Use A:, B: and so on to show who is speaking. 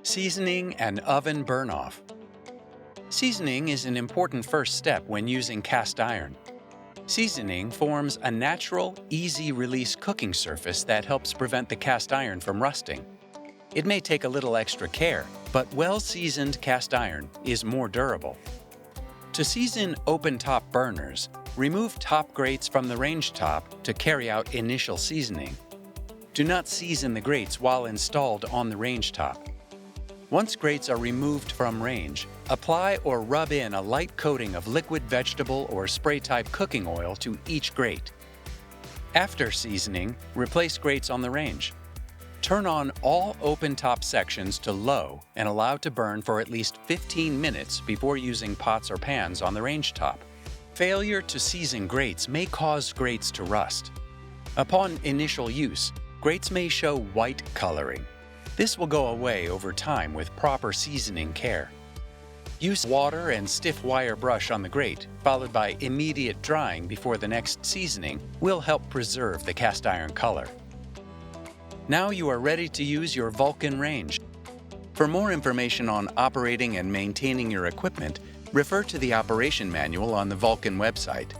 A: Seasoning and oven burn-off. Seasoning is an important first step when using cast iron. Seasoning forms a natural, easy-release cooking surface that helps prevent the cast iron from rusting. It may take a little extra care, but well-seasoned cast iron is more durable. To season open-top burners, remove top grates from the range top to carry out initial seasoning. Do not season the grates while installed on the range top. Once grates are removed from range, apply or rub in a light coating of liquid vegetable or spray-type cooking oil to each grate. After seasoning, replace grates on the range. Turn on all open-top sections to low and allow to burn for at least 15 minutes before using pots or pans on the range top. Failure to season grates may cause grates to rust. Upon initial use, grates may show white coloring. This will go away over time with proper seasoning care. Use water and stiff wire brush on the grate, followed by immediate drying before the next seasoning, will help preserve the cast iron color. Now you are ready to use your Vulcan range. For more information on operating and maintaining your equipment, refer to the operation manual on the Vulcan website.